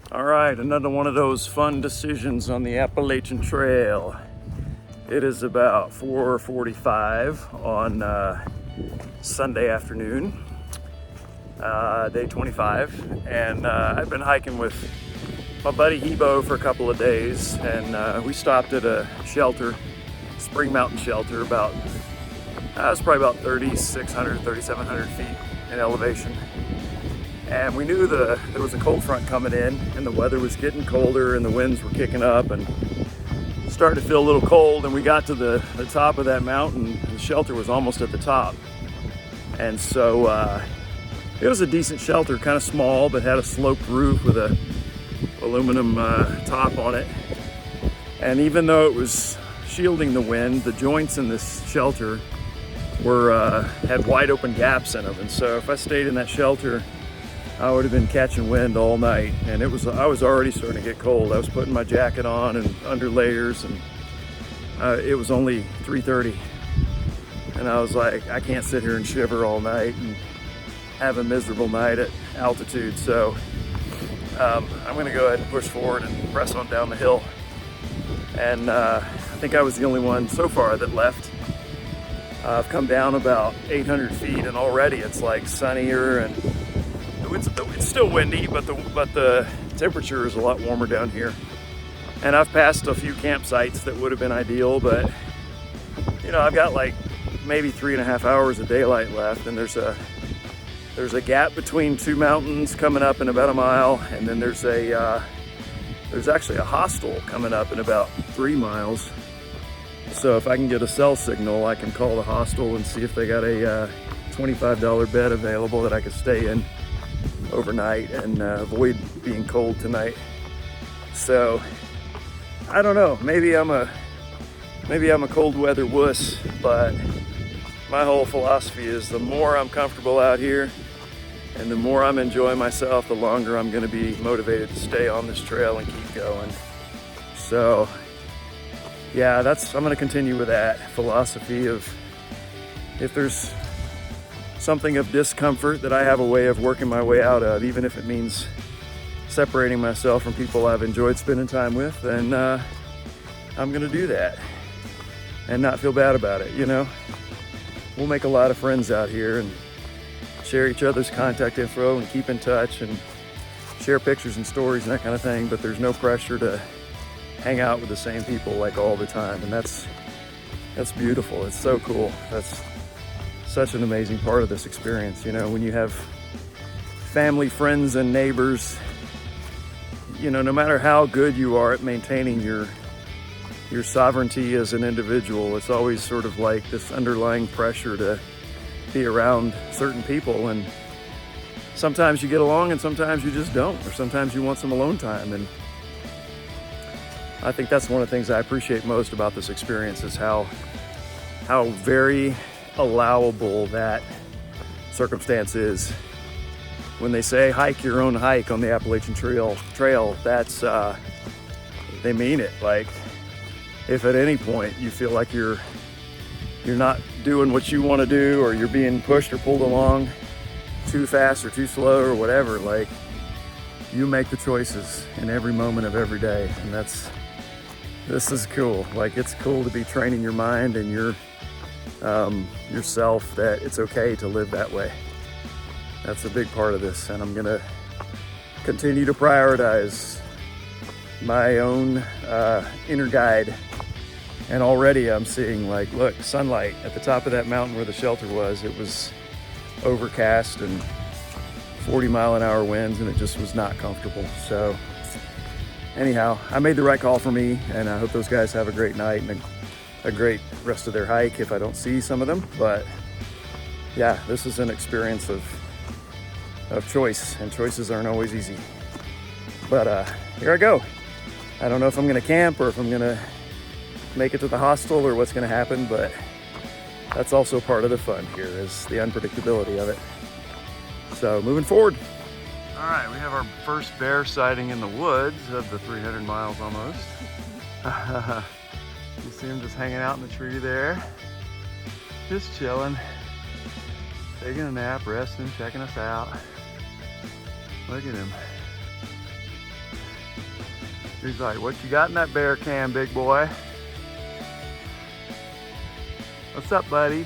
All right, another one of those fun decisions on the Appalachian Trail. It is about 4:45 on Sunday afternoon, day 25, and I've been hiking with my buddy Hebo for a couple of days, and we stopped at a shelter, Spring Mountain Shelter, about it was probably about 3,600, 3,700 feet in elevation. And we knew there was a cold front coming in, and the weather was getting colder and the winds were kicking up and started to feel a little cold. And we got to the top of that mountain, and the shelter was almost at the top. And so it was a decent shelter, kind of small, but had a sloped roof with a aluminum top on it. And even though it was shielding the wind, the joints in this shelter had wide open gaps in them. And so if I stayed in that shelter, I would have been catching wind all night, and I was already starting to get cold. I was putting my jacket on and under layers, and it was only 3:30, and I was like, I can't sit here and shiver all night and have a miserable night at altitude. So I'm gonna go ahead and push forward and press on down the hill. And I think I was the only one so far that left. I've come down about 800 feet, and already it's like sunnier, and it's still windy, but the temperature is a lot warmer down here. And I've passed a few campsites that would have been ideal, but you know, I've got like maybe 3.5 hours of daylight left, and there's a gap between two mountains coming up in about a mile, and then there's actually a hostel coming up in about 3 miles. So if I can get a cell signal, I can call the hostel and see if they got a $25 bed available that I could stay in overnight and avoid being cold tonight. So I don't know, maybe I'm a cold weather wuss, but my whole philosophy is the more I'm comfortable out here and the more I'm enjoying myself, the longer I'm going to be motivated to stay on this trail and keep going. So yeah, I'm going to continue with that philosophy of, if there's something of discomfort that I have a way of working my way out of, even if it means separating myself from people I've enjoyed spending time with, then I'm gonna do that and not feel bad about it. You know, we'll make a lot of friends out here and share each other's contact info and keep in touch and share pictures and stories and that kind of thing, but there's no pressure to hang out with the same people like all the time, and that's beautiful. It's so cool. That's such an amazing part of this experience. You know, when you have family, friends, and neighbors, you know, no matter how good you are at maintaining your sovereignty as an individual, it's always sort of like this underlying pressure to be around certain people, and sometimes you get along and sometimes you just don't, or sometimes you want some alone time. And I think that's one of the things I appreciate most about this experience, is how very allowable that circumstance is. When they say hike your own hike on the Appalachian Trail, that's they mean it. Like, if at any point you feel like you're not doing what you want to do, or you're being pushed or pulled along too fast or too slow or whatever, like, you make the choices in every moment of every day. And this is cool. Like, it's cool to be training your mind and yourself that it's okay to live that way. That's a big part of this, and I'm gonna continue to prioritize my own inner guide. And already I'm seeing, like, look, sunlight at the top of that mountain where the shelter was. It was overcast and 40-mile-an-hour winds, and it just was not comfortable. So anyhow, I made the right call for me, and I hope those guys have a great night and a great rest of their hike if I don't see some of them. But yeah, this is an experience of choice, and choices aren't always easy. But here I go. I don't know if I'm gonna camp or if I'm gonna make it to the hostel or what's gonna happen, but that's also part of the fun here, is the unpredictability of it. So moving forward. All right, we have our first bear sighting in the woods of the 300 miles almost. You see him just hanging out in the tree there, just chilling, taking a nap, resting, checking us out. Look at him. He's like, what you got in that bear can, big boy? What's up, buddy?